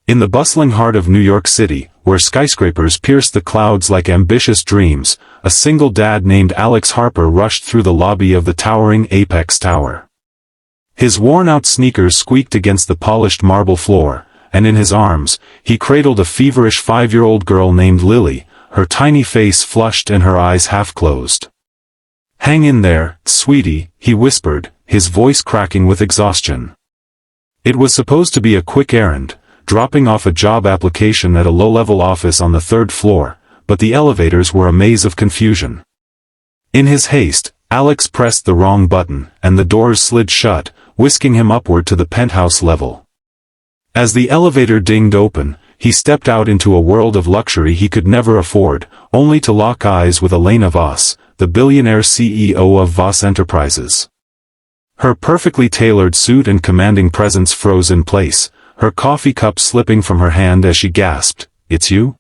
In the bustling heart of New York City, where skyscrapers pierced the clouds like ambitious dreams, a single dad named Alex Harper rushed through the lobby of the towering Apex Tower. His worn-out sneakers squeaked against the polished marble floor, and in his arms, he cradled a feverish 5-year-old girl named Lily, her tiny face flushed and her eyes half-closed. "Hang in there, sweetie," he whispered, his voice cracking with exhaustion. It was supposed to be a quick errand, dropping off a job application at a low-level office on the 3rd floor, but the elevators were a maze of confusion. In his haste, Alex pressed the wrong button, and the doors slid shut, whisking him upward to the penthouse level. As the elevator dinged open, he stepped out into a world of luxury he could never afford, only to lock eyes with Elena Voss, the billionaire CEO of Voss Enterprises. Her perfectly tailored suit and commanding presence froze in place, her coffee cup slipping from her hand as she gasped, "It's you?"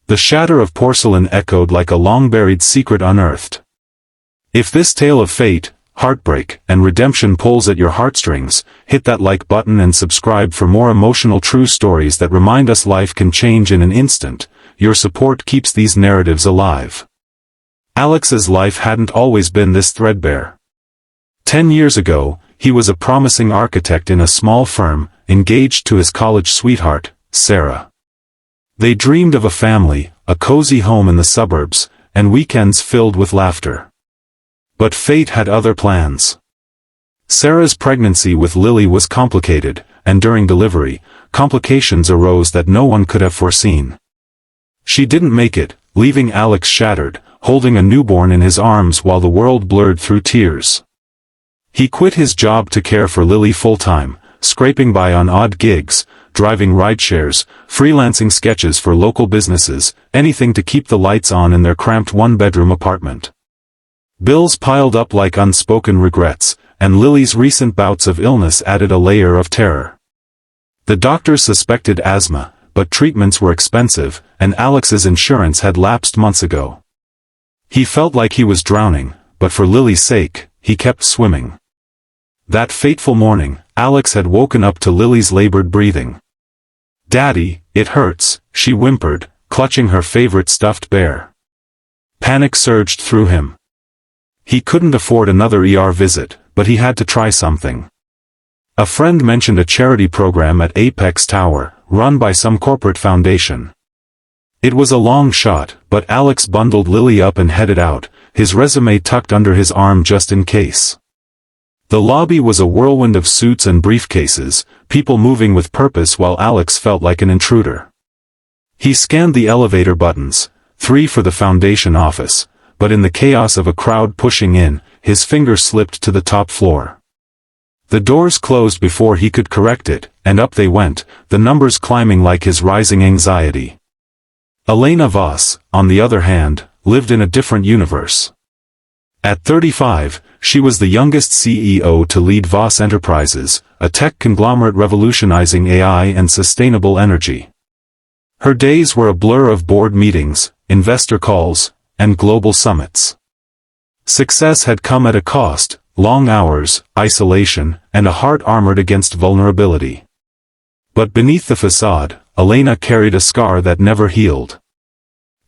The shatter of porcelain echoed like a long-buried secret unearthed. If this tale of fate, heartbreak, and redemption pulls at your heartstrings, hit that like button and subscribe for more emotional true stories that remind us life can change in an instant. Your support keeps these narratives alive. Alex's life hadn't always been this threadbare. 10 years ago, he was a promising architect in a small firm, engaged to his college sweetheart, Sarah. They dreamed of a family, a cozy home in the suburbs, and weekends filled with laughter. But fate had other plans. Sarah's pregnancy with Lily was complicated, and during delivery, complications arose that no one could have foreseen. She didn't make it, leaving Alex shattered, holding a newborn in his arms while the world blurred through tears. He quit his job to care for Lily full-time, scraping by on odd gigs, driving rideshares, freelancing sketches for local businesses, anything to keep the lights on in their cramped one-bedroom apartment. Bills piled up like unspoken regrets, and Lily's recent bouts of illness added a layer of terror. The doctors suspected asthma, but treatments were expensive, and Alex's insurance had lapsed months ago. He felt like he was drowning, but for Lily's sake, he kept swimming. That fateful morning, Alex had woken up to Lily's labored breathing. "Daddy, it hurts," she whimpered, clutching her favorite stuffed bear. Panic surged through him. He couldn't afford another ER visit, but he had to try something. A friend mentioned a charity program at Apex Tower, run by some corporate foundation. It was a long shot, but Alex bundled Lily up and headed out, his resume tucked under his arm just in case. The lobby was a whirlwind of suits and briefcases, people moving with purpose while Alex felt like an intruder. He scanned the elevator buttons, 3 for the foundation office, but in the chaos of a crowd pushing in, his finger slipped to the top floor. The doors closed before he could correct it, and up they went, the numbers climbing like his rising anxiety. Elena Voss, on the other hand, lived in a different universe. At 35, she was the youngest CEO to lead Voss Enterprises, a tech conglomerate revolutionizing AI and sustainable energy. Her days were a blur of board meetings, investor calls, and global summits. Success had come at a cost, long hours, isolation, and a heart armored against vulnerability. But beneath the facade, Elena carried a scar that never healed.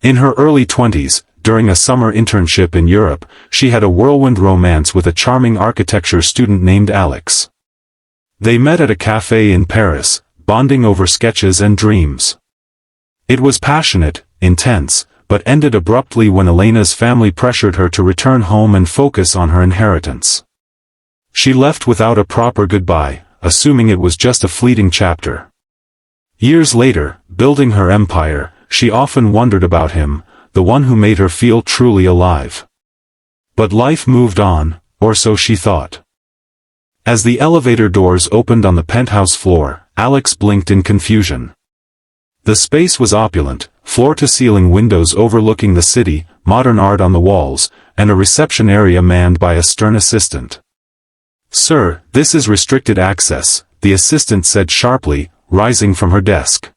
In her early 20s, during a summer internship in Europe, she had a whirlwind romance with a charming architecture student named Alex. They met at a cafe in Paris, bonding over sketches and dreams. It was passionate, intense, but ended abruptly when Elena's family pressured her to return home and focus on her inheritance. She left without a proper goodbye, assuming it was just a fleeting chapter. Years later, building her empire, she often wondered about him, the one who made her feel truly alive. But life moved on, or so she thought. As the elevator doors opened on the penthouse floor, Alex blinked in confusion. The space was opulent, floor-to-ceiling windows overlooking the city, modern art on the walls, and a reception area manned by a stern assistant. "Sir, this is restricted access," the assistant said sharply, rising from her desk.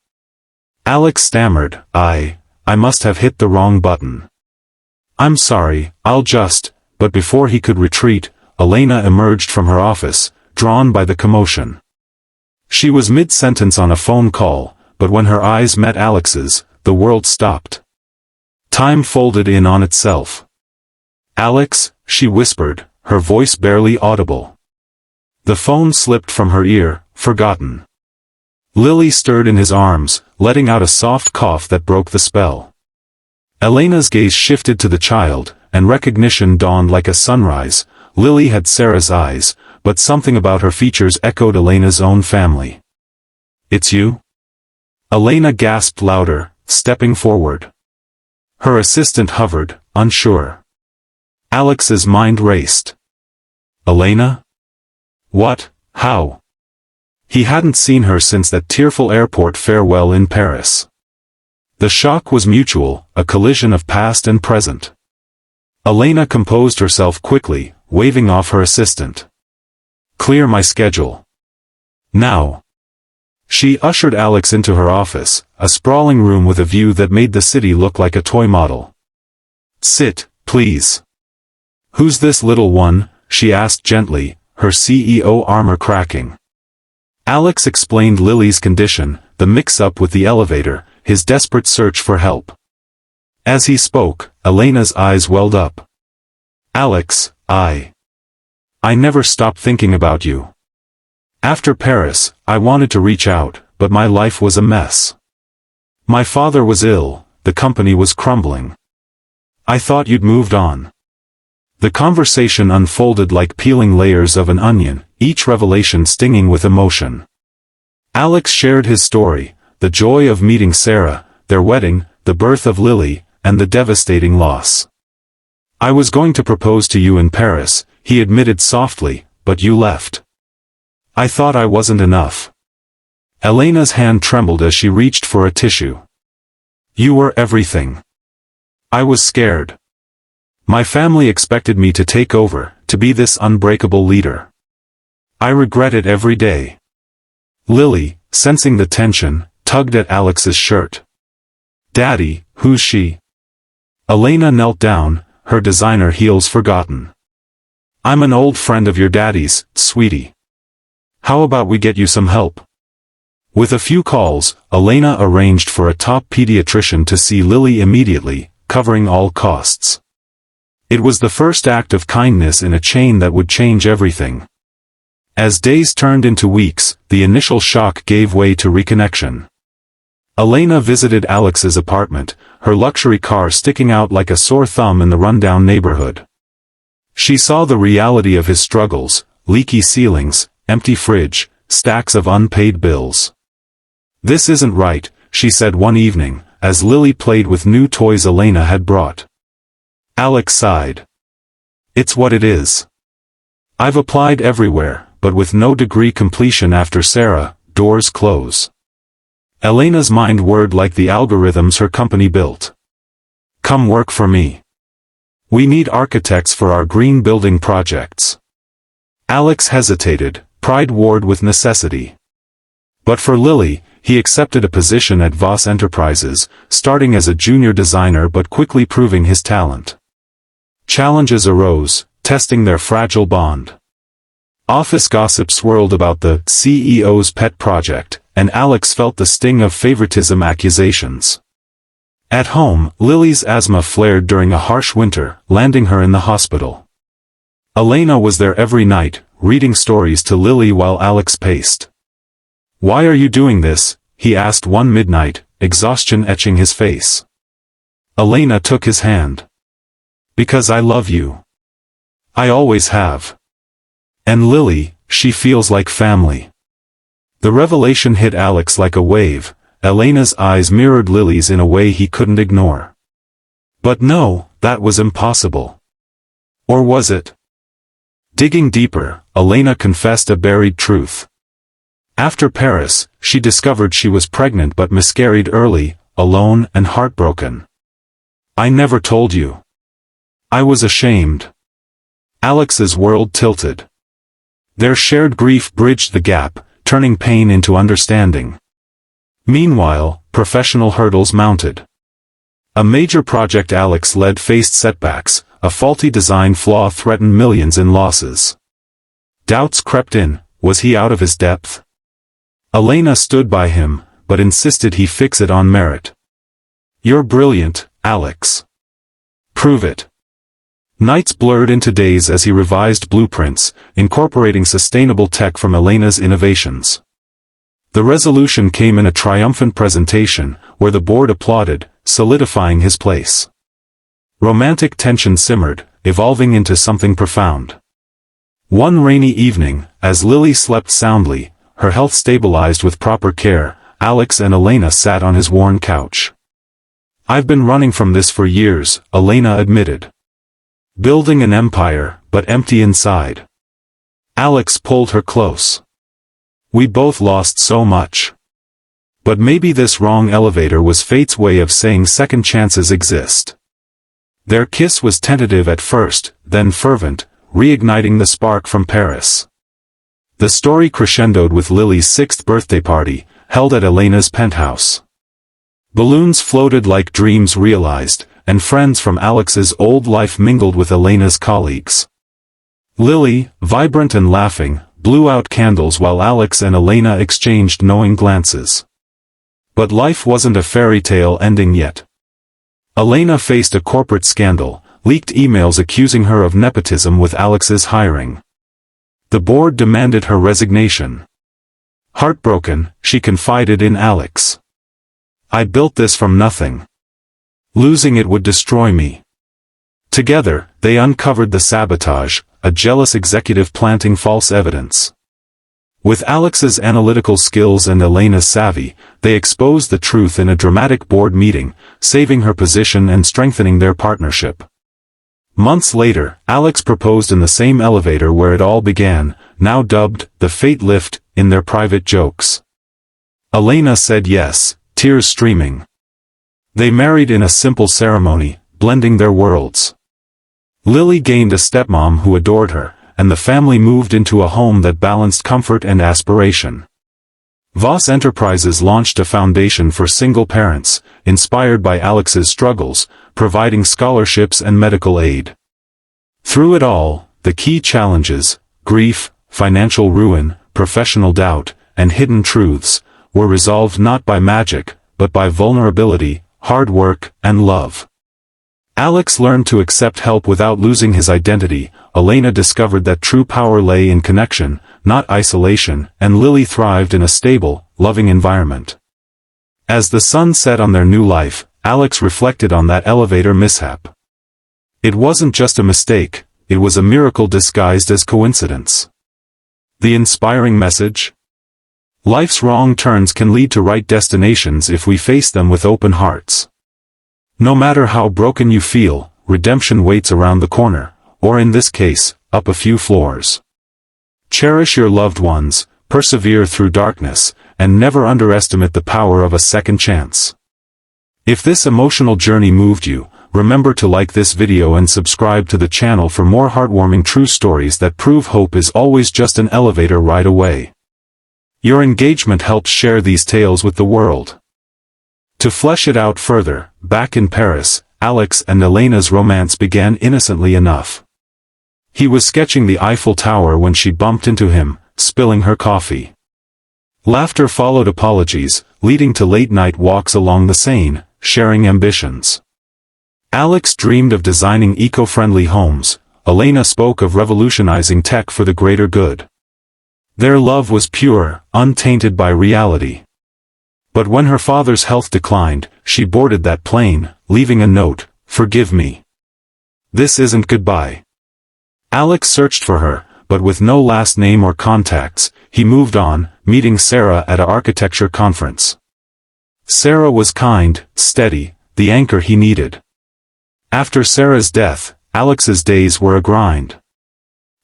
Alex stammered, I must have hit the wrong button. "I'm sorry, I'll just," but before he could retreat, Elena emerged from her office, drawn by the commotion. She was mid-sentence on a phone call, but when her eyes met Alex's, the world stopped. Time folded in on itself. "Alex," she whispered, her voice barely audible. The phone slipped from her ear, forgotten. Lily stirred in his arms, letting out a soft cough that broke the spell. Elena's gaze shifted to the child, and recognition dawned like a sunrise. Lily had Sarah's eyes, but something about her features echoed Elena's own family. "It's you?" Elena gasped louder, stepping forward. Her assistant hovered, unsure. Alex's mind raced. "Elena? What? How?" He hadn't seen her since that tearful airport farewell in Paris. The shock was mutual, a collision of past and present. Elena composed herself quickly, waving off her assistant. "Clear my schedule. Now." She ushered Alex into her office, a sprawling room with a view that made the city look like a toy model. "Sit, please." "Who's this little one?" she asked gently, her CEO armor cracking. Alex explained Lily's condition, the mix-up with the elevator, his desperate search for help. As he spoke, Elena's eyes welled up. "Alex, I never stopped thinking about you. After Paris, I wanted to reach out, but my life was a mess. My father was ill, the company was crumbling. I thought you'd moved on." The conversation unfolded like peeling layers of an onion, each revelation stinging with emotion. Alex shared his story, the joy of meeting Sarah, their wedding, the birth of Lily, and the devastating loss. "I was going to propose to you in Paris," he admitted softly, "but you left. I thought I wasn't enough." Elena's hand trembled as she reached for a tissue. "You were everything. I was scared. My family expected me to take over, to be this unbreakable leader. I regret it every day." Lily, sensing the tension, tugged at Alex's shirt. "Daddy, who's she?" Elena knelt down, her designer heels forgotten. "I'm an old friend of your daddy's, sweetie. How about we get you some help?" With a few calls, Elena arranged for a top pediatrician to see Lily immediately, covering all costs. It was the first act of kindness in a chain that would change everything. As days turned into weeks, the initial shock gave way to reconnection. Elena visited Alex's apartment, her luxury car sticking out like a sore thumb in the rundown neighborhood. She saw the reality of his struggles, leaky ceilings, empty fridge, stacks of unpaid bills. "This isn't right," she said one evening, as Lily played with new toys Elena had brought. Alex sighed. "It's what it is. I've applied everywhere, but with no degree completion after Sarah, doors close." Elena's mind whirred like the algorithms her company built. "Come work for me. We need architects for our green building projects." Alex hesitated, pride warred with necessity. But for Lily, he accepted a position at Voss Enterprises, starting as a junior designer but quickly proving his talent. Challenges arose, testing their fragile bond. Office gossip swirled about the CEO's pet project, and Alex felt the sting of favoritism accusations. At home, Lily's asthma flared during a harsh winter, landing her in the hospital. Elena was there every night, reading stories to Lily while Alex paced. "Why are you doing this?" he asked one midnight, exhaustion etching his face. Elena took his hand. "Because I love you. I always have. And Lily, she feels like family." The revelation hit Alex like a wave. Elena's eyes mirrored Lily's in a way he couldn't ignore. But no, that was impossible. Or was it? Digging deeper, Elena confessed a buried truth. After Paris, she discovered she was pregnant but miscarried early, alone and heartbroken. "I never told you. I was ashamed." Alex's world tilted. Their shared grief bridged the gap, turning pain into understanding. Meanwhile, professional hurdles mounted. A major project Alex led faced setbacks, a faulty design flaw threatened millions in losses. Doubts crept in, was he out of his depth? Elena stood by him, but insisted he fix it on merit. "You're brilliant, Alex. Prove it." Nights blurred into days as he revised blueprints, incorporating sustainable tech from Elena's innovations. The resolution came in a triumphant presentation, where the board applauded, solidifying his place. Romantic tension simmered, evolving into something profound. One rainy evening, as Lily slept soundly, her health stabilized with proper care, Alex and Elena sat on his worn couch. "I've been running from this for years," Elena admitted. "Building an empire, but empty inside." Alex pulled her close. "We both lost so much. But maybe this wrong elevator was fate's way of saying second chances exist." Their kiss was tentative at first, then fervent, reigniting the spark from Paris. The story crescendoed with Lily's 6th birthday party, held at Elena's penthouse. Balloons floated like dreams realized, and friends from Alex's old life mingled with Elena's colleagues. Lily, vibrant and laughing, blew out candles while Alex and Elena exchanged knowing glances. But life wasn't a fairy tale ending yet. Elena faced a corporate scandal, leaked emails accusing her of nepotism with Alex's hiring. The board demanded her resignation. Heartbroken, she confided in Alex. "I built this from nothing. Losing it would destroy me." Together, they uncovered the sabotage, a jealous executive planting false evidence. With Alex's analytical skills and Elena's savvy, they exposed the truth in a dramatic board meeting, saving her position and strengthening their partnership. Months later, Alex proposed in the same elevator where it all began, now dubbed the Fate Lift, in their private jokes. Elena said yes, tears streaming. They married in a simple ceremony, blending their worlds. Lily gained a stepmom who adored her, and the family moved into a home that balanced comfort and aspiration. Voss Enterprises launched a foundation for single parents, inspired by Alex's struggles, providing scholarships and medical aid. Through it all, the key challenges, grief, financial ruin, professional doubt, and hidden truths, were resolved not by magic, but by vulnerability, hard work, and love. Alex learned to accept help without losing his identity. Elena discovered that true power lay in connection, not isolation, and Lily thrived in a stable, loving environment. As the sun set on their new life, Alex reflected on that elevator mishap. It wasn't just a mistake, it was a miracle disguised as coincidence. The inspiring message? Life's wrong turns can lead to right destinations if we face them with open hearts. No matter how broken you feel, redemption waits around the corner, or in this case, up a few floors. Cherish your loved ones, persevere through darkness, and never underestimate the power of a second chance. If this emotional journey moved you, remember to like this video and subscribe to the channel for more heartwarming true stories that prove hope is always just an elevator ride away. Your engagement helps share these tales with the world. To flesh it out further, back in Paris, Alex and Elena's romance began innocently enough. He was sketching the Eiffel Tower when she bumped into him, spilling her coffee. Laughter followed apologies, leading to late-night walks along the Seine, sharing ambitions. Alex dreamed of designing eco-friendly homes, Elena spoke of revolutionizing tech for the greater good. Their love was pure, untainted by reality. But when her father's health declined, she boarded that plane, leaving a note, "Forgive me. This isn't goodbye." Alex searched for her, but with no last name or contacts, he moved on, meeting Sarah at an architecture conference. Sarah was kind, steady, the anchor he needed. After Sarah's death, Alex's days were a grind.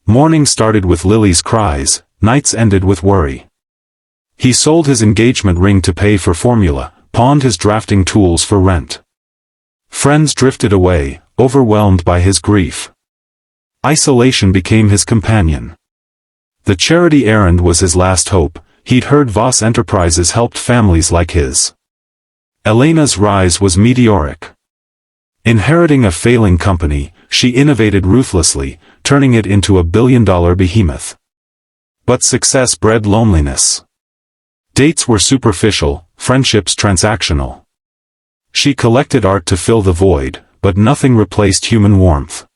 Morning started with Lily's cries, nights ended with worry. He sold his engagement ring to pay for formula, pawned his drafting tools for rent. Friends drifted away, overwhelmed by his grief. Isolation became his companion. The charity errand was his last hope. He'd heard Voss Enterprises helped families like his. Elena's rise was meteoric. Inheriting a failing company, she innovated ruthlessly, turning it into a billion-dollar behemoth. But success bred loneliness. Dates were superficial, friendships transactional. She collected art to fill the void, but nothing replaced human warmth.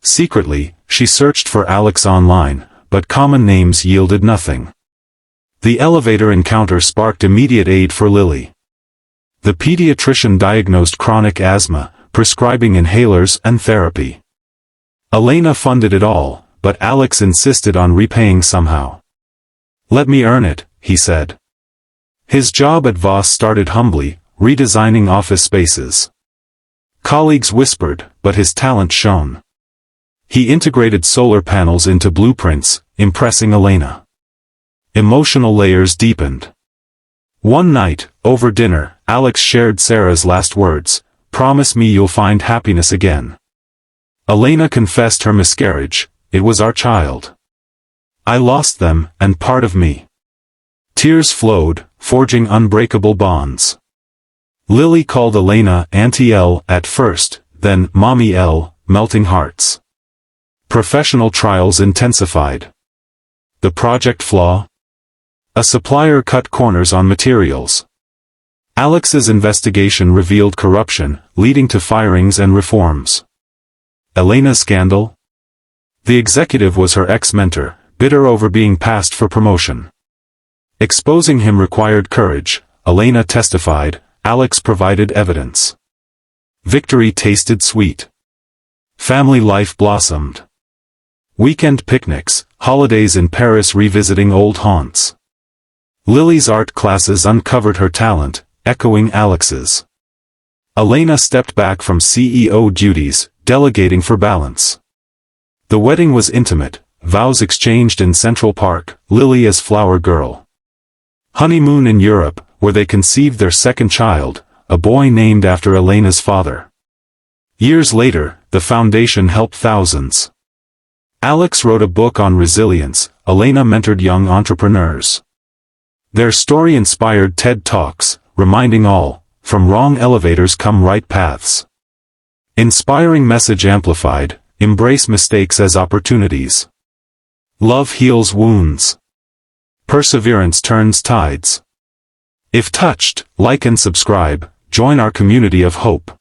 Secretly, she searched for Alex online, but common names yielded nothing. The elevator encounter sparked immediate aid for Lily. The pediatrician diagnosed chronic asthma, prescribing inhalers and therapy. Elena funded it all, but Alex insisted on repaying somehow. "Let me earn it," he said. His job at Voss started humbly, redesigning office spaces. Colleagues whispered, but his talent shone. He integrated solar panels into blueprints, impressing Elena. Emotional layers deepened. One night, over dinner, Alex shared Sarah's last words, "Promise me you'll find happiness again." Elena confessed her miscarriage, "It was our child. I lost them, and part of me." Tears flowed, forging unbreakable bonds. Lily called Elena Auntie L at first, then Mommy L, melting hearts. Professional trials intensified. The project flaw? A supplier cut corners on materials. Alex's investigation revealed corruption, leading to firings and reforms. Elena's scandal? The executive was her ex-mentor, bitter over being passed for promotion. Exposing him required courage, Elena testified, Alex provided evidence. Victory tasted sweet. Family life blossomed. Weekend picnics, holidays in Paris revisiting old haunts. Lily's art classes uncovered her talent, echoing Alex's. Elena stepped back from CEO duties, delegating for balance. The wedding was intimate, vows exchanged in Central Park, Lily as flower girl. Honeymoon in Europe, where they conceived their second child, a boy named after Elena's father. Years later, the foundation helped thousands. Alex wrote a book on resilience, Elena mentored young entrepreneurs. Their story inspired TED Talks, reminding all, from wrong elevators come right paths. Inspiring message amplified, embrace mistakes as opportunities. Love heals wounds. Perseverance turns tides. If touched, like and subscribe, join our community of hope.